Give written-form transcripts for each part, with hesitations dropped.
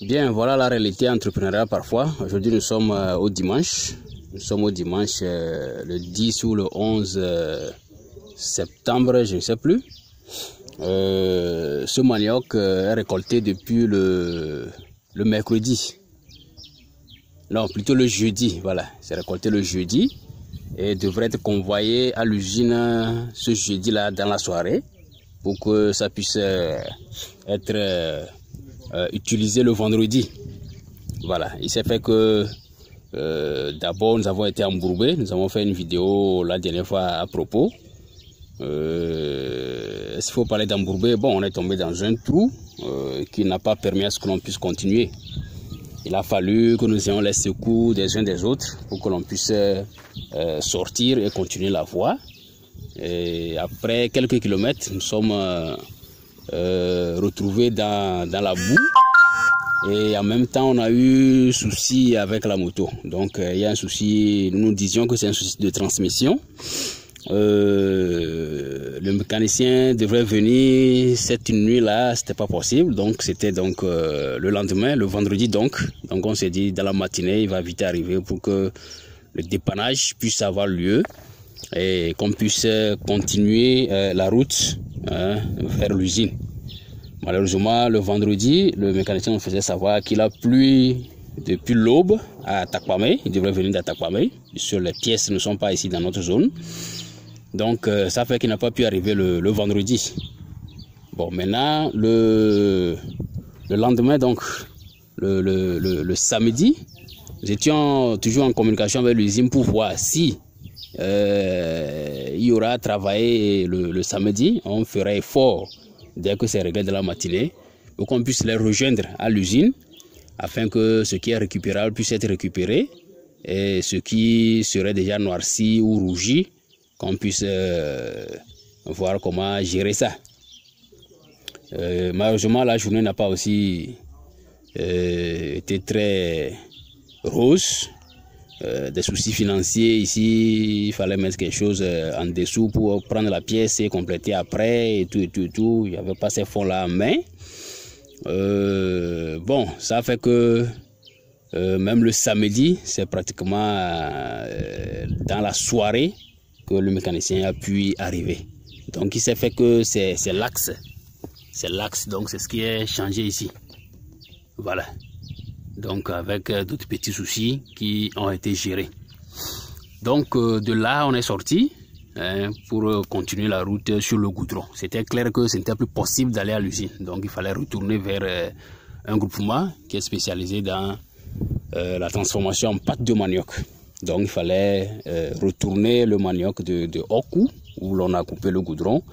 Bien, voilà la réalité entrepreneuriale parfois. Aujourd'hui, nous sommes au dimanche. Nous sommes au dimanche le 10 ou le 11 septembre, je ne sais plus. Ce manioc est récolté depuis le mercredi. Non, plutôt le jeudi, voilà. C'est récolté le jeudi et devrait être convoyé à l'usine ce jeudi-là dans la soirée pour que ça puisse être utilisé le vendredi. Voilà, il s'est fait que d'abord nous avons été embourbés, nous avons fait une vidéo la dernière fois à propos. S'il faut parler d'embourbé, bon, on est tombé dans un trou qui n'a pas permis à ce que l'on puisse continuer. Il a fallu que nous ayons les secours des uns des autres pour que l'on puisse sortir et continuer la voie. Et après quelques kilomètres, nous sommes retrouvés dans la boue. Et en même temps, on a eu souci avec la moto. Donc, il y a un souci, nous disions que c'est un souci de transmission. Le mécanicien devrait venir cette nuit-là, c'était pas possible. Donc, c'était donc le lendemain, le vendredi donc. Donc, on s'est dit, dans la matinée, il va vite arriver pour que le dépannage puisse avoir lieu et qu'on puisse continuer la route vers l'usine. Malheureusement, le vendredi, le mécanicien nous faisait savoir qu'il a plu depuis l'aube à Takwame. Il devrait venir d'Atakwame. Sur les pièces ne sont pas ici dans notre zone. Donc, ça fait qu'il n'a pas pu arriver le vendredi. Bon, maintenant, le lendemain, donc, le samedi, nous étions toujours en communication avec l'usine pour voir si il y aura travaillé le samedi. On ferait effort dès que c'est réglé de la matinée, pour qu'on puisse les rejoindre à l'usine, afin que ce qui est récupérable puisse être récupéré, et ce qui serait déjà noirci ou rougi, qu'on puisse voir comment gérer ça. Malheureusement, la journée n'a pas aussi été très rose. Des soucis financiers ici, il fallait mettre quelque chose en dessous pour prendre la pièce et compléter après et tout. Il n'y avait pas ces fonds là en main. Bon, ça fait que même le samedi, c'est pratiquement dans la soirée que le mécanicien a pu arriver. Donc il s'est fait que c'est l'axe. C'est l'axe, donc c'est ce qui est changé ici. Voilà. Donc avec d'autres petits soucis qui ont été gérés. Donc de là on est sorti pour continuer la route sur le goudron. C'était clair que ce n'était plus possible d'aller à l'usine. Donc il fallait retourner vers un groupement qui est spécialisé dans la transformation en pâte de manioc. Donc il fallait retourner le manioc de Oku, où l'on a coupé le goudron,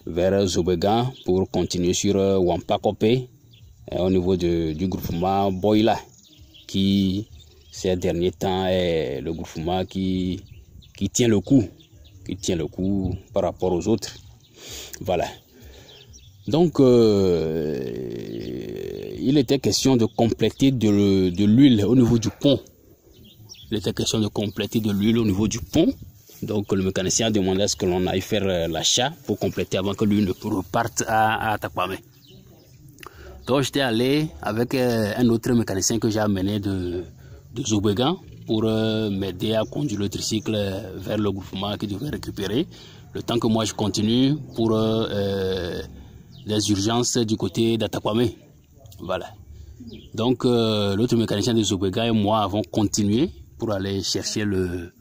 vers Zobega pour continuer sur Wampakopé au niveau du groupement Boila, qui ces derniers temps est le groupement qui tient le coup, par rapport aux autres. Voilà. Donc il était question de compléter de l'huile au niveau du pont. Donc le mécanicien a demandé à ce que l'on aille faire l'achat pour compléter avant que l'huile ne reparte à Takwame. Donc j'étais allé avec un autre mécanicien que j'ai amené de Zobega pour m'aider à conduire le tricycle vers le groupement qui devait récupérer. Le temps que moi je continue pour les urgences du côté d'Atakwame. Voilà. Donc l'autre mécanicien de Zobega et moi avons continué pour aller chercher l'huile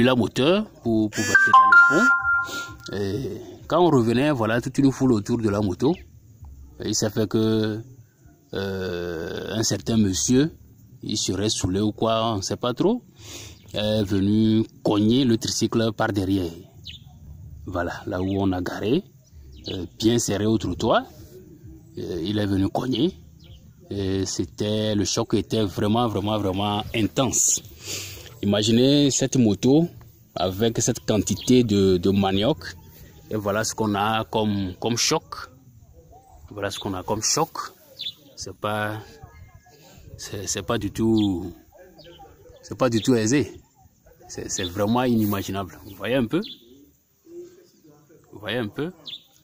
à moteur pour verser dans le pont. Et quand on revenait, voilà, toute une foule autour de la moto. Et il s'est fait que un certain monsieur, il serait saoulé ou quoi, on ne sait pas trop, est venu cogner le tricycle par derrière. Voilà, là où on a garé, bien serré au trottoir. Il est venu cogner. C'était, le choc était vraiment intense. Imaginez cette moto avec cette quantité de manioc. Et voilà ce qu'on a comme choc. Voilà ce qu'on a comme choc. C'est pas du tout aisé. C'est vraiment inimaginable. Vous voyez un peu?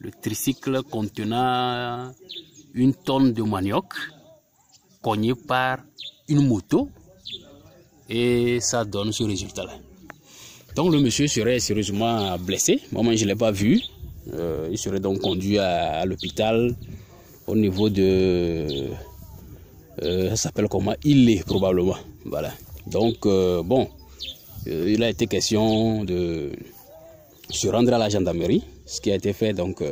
Le tricycle contenant une tonne de manioc cogné par une moto et ça donne ce résultat-là. Donc le monsieur serait sérieusement blessé. Moi, je ne l'ai pas vu. Il serait donc conduit à l'hôpital au niveau de... ça s'appelle comment? Ilé, probablement. Voilà. Donc, bon, il a été question de se rendre à la gendarmerie, ce qui a été fait donc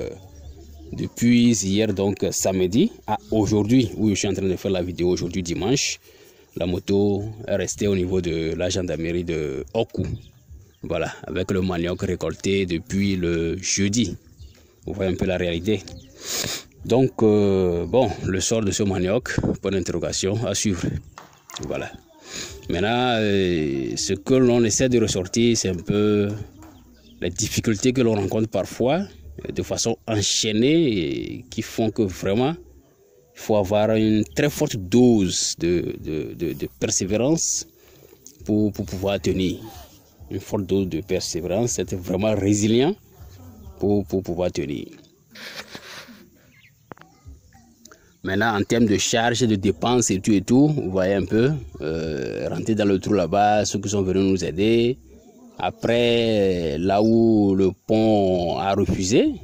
depuis hier, donc samedi, à aujourd'hui, où je suis en train de faire la vidéo, aujourd'hui dimanche. La moto est restée au niveau de la gendarmerie de Oku. Voilà, avec le manioc récolté depuis le jeudi. Vous voyez un peu la réalité. Donc, bon, le sort de ce manioc, point d'interrogation, à suivre. Voilà. Maintenant, ce que l'on essaie de ressortir, c'est un peu les difficultés que l'on rencontre parfois, de façon enchaînée, et qui font que vraiment, il faut avoir une très forte dose de persévérance pour pouvoir tenir. Une forte dose de persévérance, être vraiment résilient pour pouvoir tenir. Maintenant, en termes de charges, de dépenses et tout, vous voyez un peu, rentrer dans le trou là-bas, ceux qui sont venus nous aider. Après, là où le pont a refusé,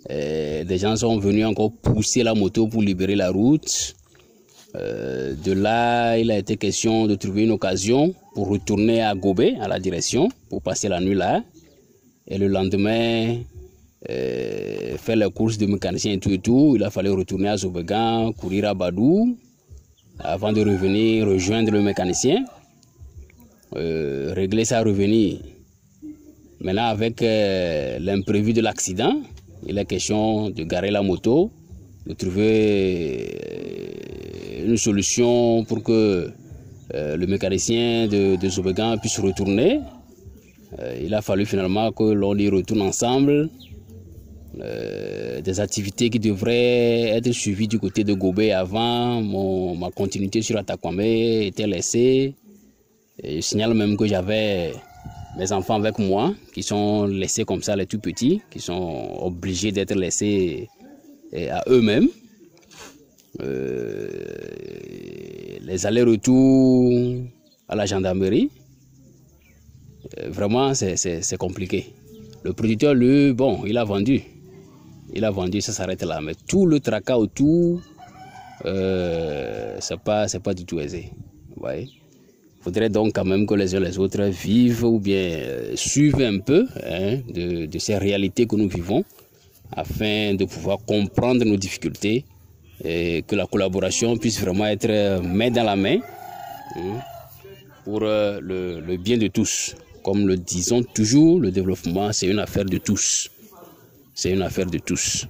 des gens sont venus encore pousser la moto pour libérer la route. De là, il a été question de trouver une occasion pour retourner à Gobé, à la direction, pour passer la nuit là. Et le lendemain, faire les courses de mécanicien et tout. Il a fallu retourner à Zobégan, courir à Badou, avant de revenir rejoindre le mécanicien, régler sa revenir. Maintenant, avec l'imprévu de l'accident, il est question de garer la moto, de trouver une solution pour que le mécanicien de Zobégan puisse retourner. Il a fallu finalement que l'on y retourne ensemble. Des activités qui devraient être suivies du côté de Gobé avant ma continuité sur Atakwame était laissée. Et je signale même que j'avais mes enfants avec moi qui sont laissés comme ça, les tout petits, qui sont obligés d'être laissés à eux-mêmes. Les allers-retours à la gendarmerie, vraiment c'est compliqué. Le producteur, lui, bon, il a vendu, ça s'arrête là. Mais tout le tracas autour, c'est pas du tout aisé. Vous voyez? Il faudrait donc quand même que les uns les autres vivent ou bien suivent un peu de ces réalités que nous vivons, afin de pouvoir comprendre nos difficultés et que la collaboration puisse vraiment être main dans la main pour le bien de tous. Comme le disons toujours, le développement, c'est une affaire de tous. C'est une affaire de tous.